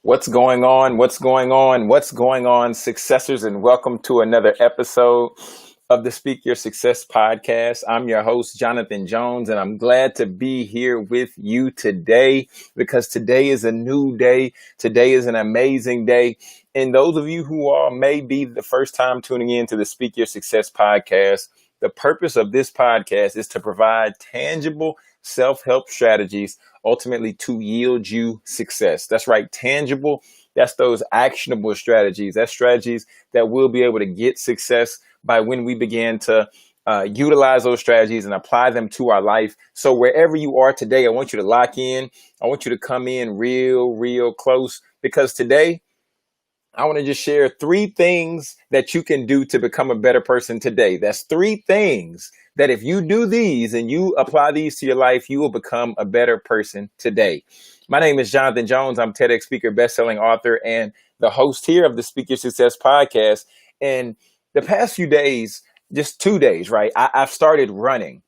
What's going on? What's going on? What's going on, successors? And welcome to another episode of the Speak Your Success podcast. I'm your host, Jonathan Jones, and I'm glad to be here with you today because today is a new day. Today is an amazing day. And those of you who are may be the first time tuning in to the Speak Your Success podcast, the purpose of this podcast is to provide tangible self-help strategies ultimately to yield you success. That's right, tangible. That's those actionable strategies. That's strategies that we'll be able to get success by when we begin to utilize those strategies and apply them to our life. So wherever you are today, I want you to lock in. I want you to come in real close because today I want to just share 3 things that you can do to become a better person today. That's 3 things that if you do these and you apply these to your life, you will become a better person today. My name is Jonathan Jones. I'm TEDx speaker, best-selling author, and the host here of the Speak Your Success podcast. And the past few days, just 2 days, right, I've started running,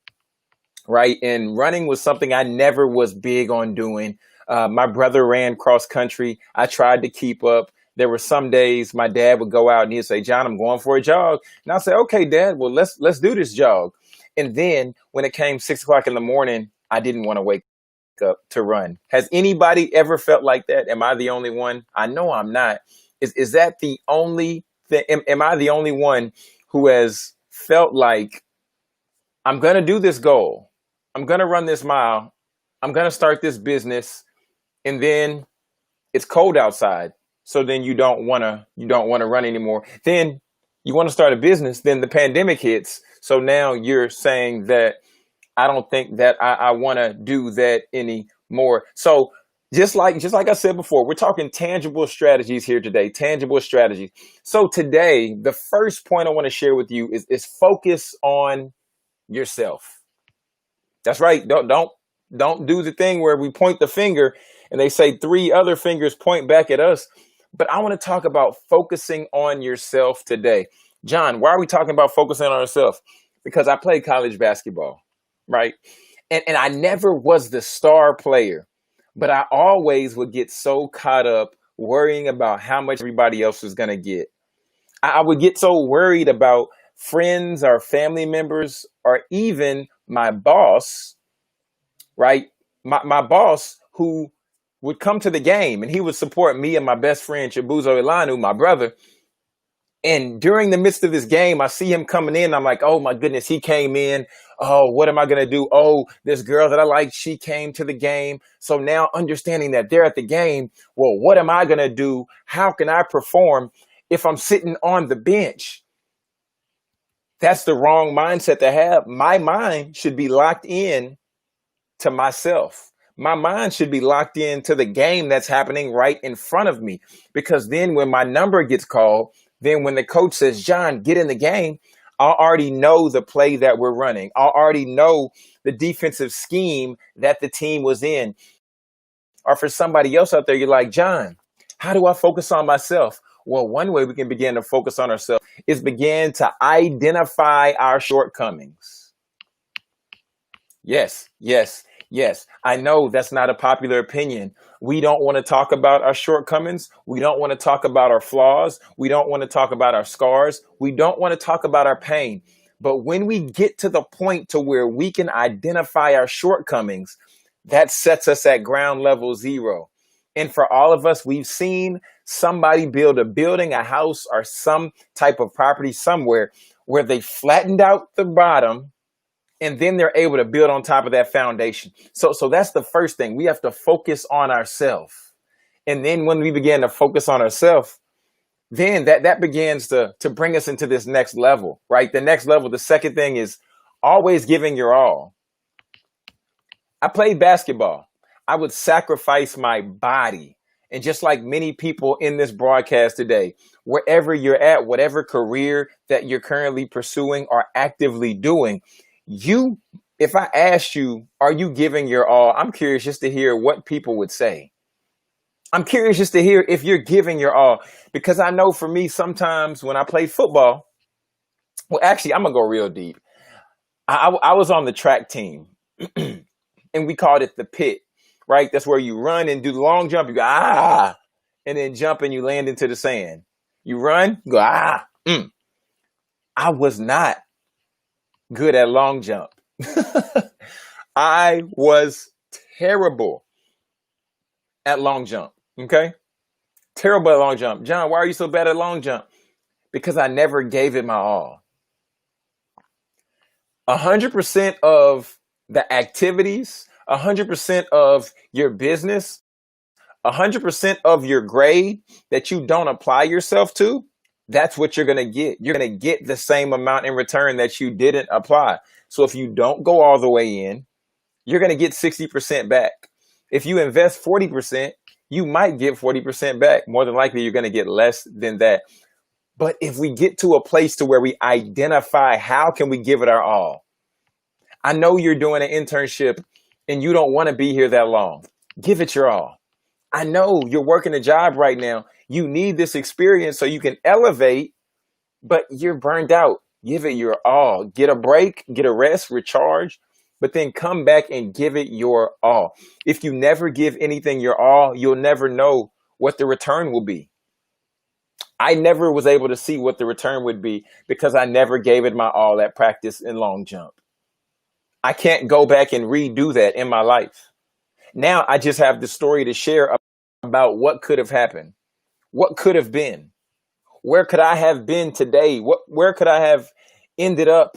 right? And running was something I never was big on doing. My brother ran cross country. I tried to keep up. There were some days my dad would go out and he'd say, "John, I'm going for a jog." And I'd say, "Okay, Dad, well, let's do this jog." And then when it came 6 o'clock in the morning, I didn't want to wake up to run. Has anybody ever felt like that? Am I the only one? I know I'm not. Is that the only thing? Am I the only one who has felt like I'm going to do this goal? I'm going to run this mile. I'm going to start this business. And then it's cold outside. So then you don't want to run anymore. Then you want to start a business. Then the pandemic hits. So now you're saying that I don't think that I want to do that anymore. So just like I said before, we're talking tangible strategies here today, tangible strategies. So today, the first point I want to share with you is focus on yourself. That's right. Don't do the thing where we point the finger and they say 3 other fingers point back at us. But I want to talk about focusing on yourself today. John, why are we talking about focusing on ourselves? Because I played college basketball, right? And I never was the star player, but I always would get so caught up worrying about how much everybody else was going to get. I would get so worried about friends or family members or even my boss, right? My boss who would come to the game and he would support me and my best friend, Chibuzo Ilanu, my brother. And during the midst of this game, I see him coming in. I'm like, oh my goodness, he came in. Oh, what am I going to do? Oh, this girl that I like, she came to the game. So now understanding that they're at the game, well, what am I going to do? How can I perform if I'm sitting on the bench? That's the wrong mindset to have. My mind should be locked in to myself. My mind should be locked into the game that's happening right in front of me. Because then when my number gets called, then when the coach says, "John, get in the game," I already know the play that we're running. I already know the defensive scheme that the team was in. Or for somebody else out there, you're like, "John, how do I focus on myself?" Well, one way we can begin to focus on ourselves is begin to identify our shortcomings. Yes. I know that's not a popular opinion. We don't want to talk about our shortcomings. We don't want to talk about our flaws. We don't want to talk about our scars. We don't want to talk about our pain. But when we get to the point to where we can identify our shortcomings, that sets us at ground level 0. And for all of us, we've seen somebody build a building, a house, or some type of property somewhere where they flattened out the bottom and then they're able to build on top of that foundation. So that's the first thing. We have to focus on ourselves. And then when we begin to focus on ourselves, then that begins to bring us into this next level, right? The next level, the second thing is always giving your all. I played basketball. I would sacrifice my body. And just like many people in this broadcast today, wherever you're at, whatever career that you're currently pursuing or actively doing, if I asked you, are you giving your all? I'm curious just to hear what people would say. I'm curious just to hear if you're giving your all, because I know for me, sometimes when I play football, well, actually, I'm going to go real deep. I was on the track team and we called it the pit, right? That's where you run and do the long jump. You go, and then jump and you land into the sand. You run, you go, I was not good at long jump. I was terrible at long jump. Okay? Terrible at long jump. John, why are you so bad at long jump? Because I never gave it my all. 100% of the activities, 100% of your business, 100% of your grade that you don't apply yourself to, that's what you're going to get. You're going to get the same amount in return that you didn't apply. So if you don't go all the way in, you're going to get 60% back. If you invest 40%, you might get 40% back. More than likely, you're going to get less than that. But if we get to a place to where we identify how can we give it our all. I know you're doing an internship and you don't want to be here that long. Give it your all. I know you're working a job right now. You need this experience so you can elevate, but you're burned out. Give it your all. Get a break, get a rest, recharge, but then come back and give it your all. If you never give anything your all, you'll never know what the return will be. I never was able to see what the return would be because I never gave it my all at practice in long jump. I can't go back and redo that in my life. Now I just have the story to share about what could have happened, what could have been, where could I have been today? Where could I have ended up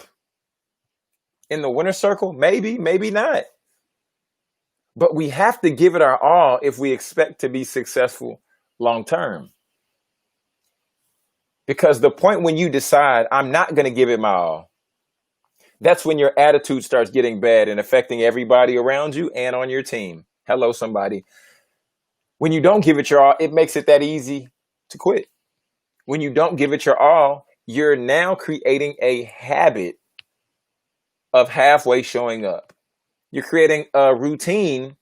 in the winner's circle? Maybe, maybe not. But we have to give it our all if we expect to be successful long term. Because the point when you decide, I'm not going to give it my all, that's when your attitude starts getting bad and affecting everybody around you and on your team. Hello, somebody. When you don't give it your all, it makes it that easy to quit. When you don't give it your all, you're now creating a habit of halfway showing up. You're creating a routine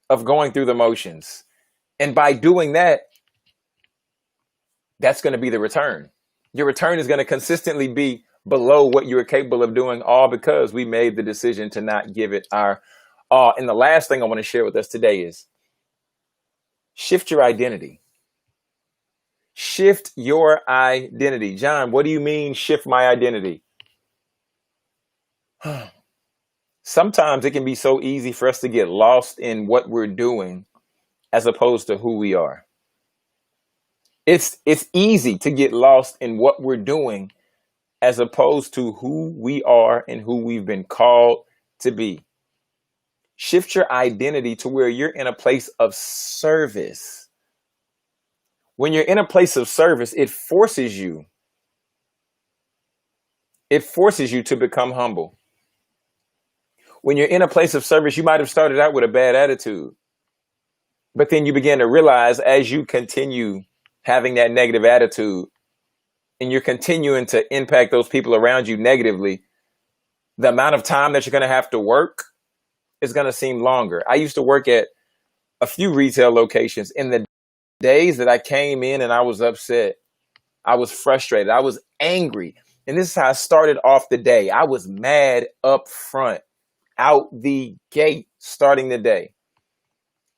of going through the motions. And by doing that, that's going to be the return. Your return is going to consistently be below what you were capable of doing, all because we made the decision to not give it our all. And the last thing I want to share with us today is shift your identity. Shift your identity. John, what do you mean shift my identity? Sometimes it can be so easy for us to get lost in what we're doing as opposed to who we are. It's easy to get lost in what we're doing as opposed to who we are and who we've been called to be. Shift your identity to where you're in a place of service. When you're in a place of service, it forces you to become humble. When you're in a place of service, you might have started out with a bad attitude, but then you begin to realize as you continue having that negative attitude and you're continuing to impact those people around you negatively, the amount of time that you're going to have to work is going to seem longer. I used to work at a few retail locations. In the days that I came in and I was upset, I was frustrated, I was angry. And this is how I started off the day. I was mad up front, out the gate, starting the day.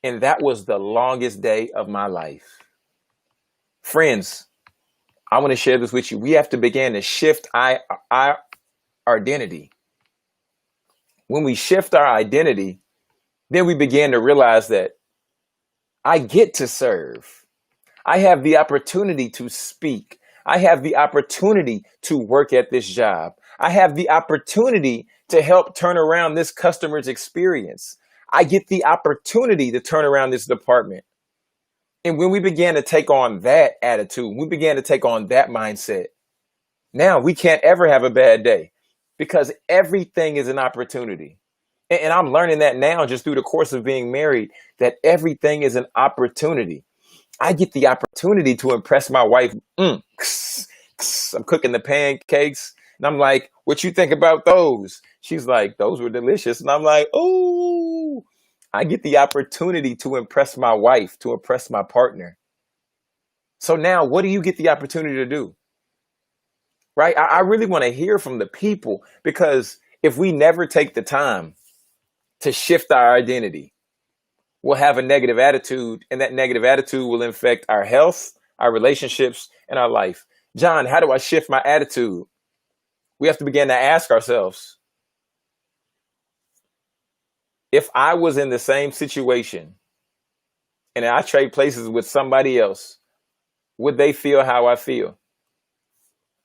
And that was the longest day of my life. Friends, I want to share this with you. We have to begin to shift our identity. When we shift our identity, then we begin to realize that I get to serve. I have the opportunity to speak. I have the opportunity to work at this job. I have the opportunity to help turn around this customer's experience. I get the opportunity to turn around this department. And when we began to take on that attitude, we began to take on that mindset, now we can't ever have a bad day because everything is an opportunity. And I'm learning that now just through the course of being married, that everything is an opportunity. I get the opportunity to impress my wife. I'm cooking the pancakes. And I'm like, what you think about those? She's like, those were delicious. And I'm like, oh, I get the opportunity to impress my wife, to impress my partner. So now what do you get the opportunity to do? Right? I really want to hear from the people, because if we never take the time to shift our identity, we'll have a negative attitude, and that negative attitude will infect our health, our relationships, and our life. John, how do I shift my attitude? We have to begin to ask ourselves, if I was in the same situation and I trade places with somebody else, would they feel how I feel?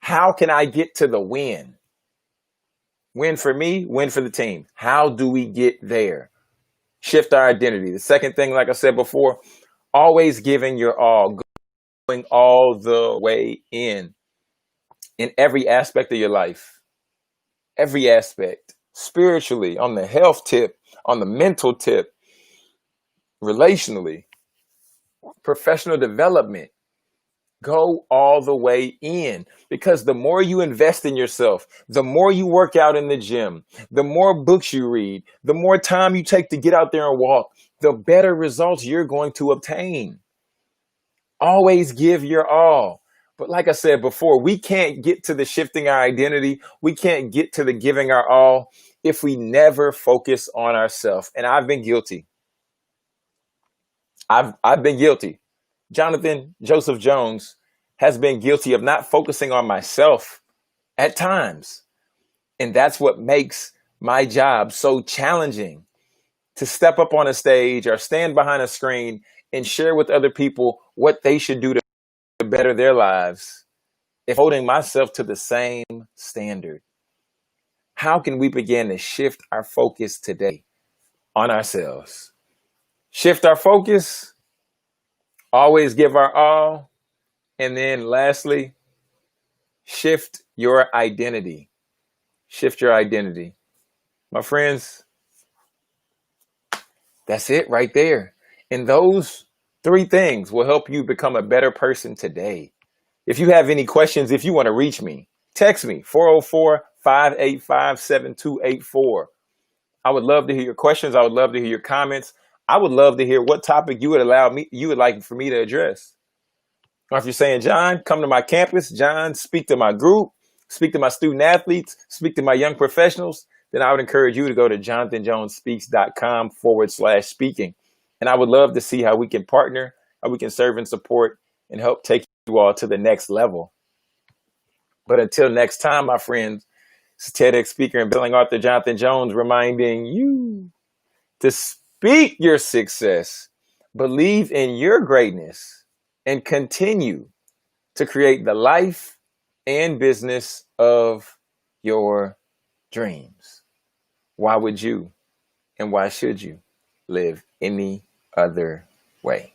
How can I get to the win? Win for me, win for the team. How do we get there? Shift our identity. The second thing, like I said before, always giving your all, going all the way in every aspect of your life. Every aspect, spiritually, on the health tip, on the mental tip, relationally, professional development. Go all the way in, because the more you invest in yourself, the more you work out in the gym, the more books you read, the more time you take to get out there and walk, the better results you're going to obtain. Always give your all. But like I said before, we can't get to the shifting our identity. We can't get to the giving our all if we never focus on ourselves. And I've been guilty. I've been guilty. Jonathan Joseph Jones has been guilty of not focusing on myself at times. And that's what makes my job so challenging, to step up on a stage or stand behind a screen and share with other people what they should do to better their lives, if holding myself to the same standard. How can we begin to shift our focus today on ourselves? Shift our focus, always give our all, and then lastly, shift your identity. Shift your identity. My friends, that's it right there. And those 3 things will help you become a better person today. If you have any questions, if you want to reach me, text me 404-585-7284. I would love to hear your questions. I would love to hear your comments. I would love to hear what topic you would like for me to address. Or if you're saying, John, come to my campus, John, speak to my group, speak to my student athletes, speak to my young professionals, then I would encourage you to go to jonathanjonesspeaks.com/speaking. And I would love to see how we can partner, how we can serve and support and help take you all to the next level. But until next time, my friends, it's TEDx speaker and best-selling author Jonathan Jones reminding you to speak your success, believe in your greatness, and continue to create the life and business of your dreams. Why would you and why should you live any other way?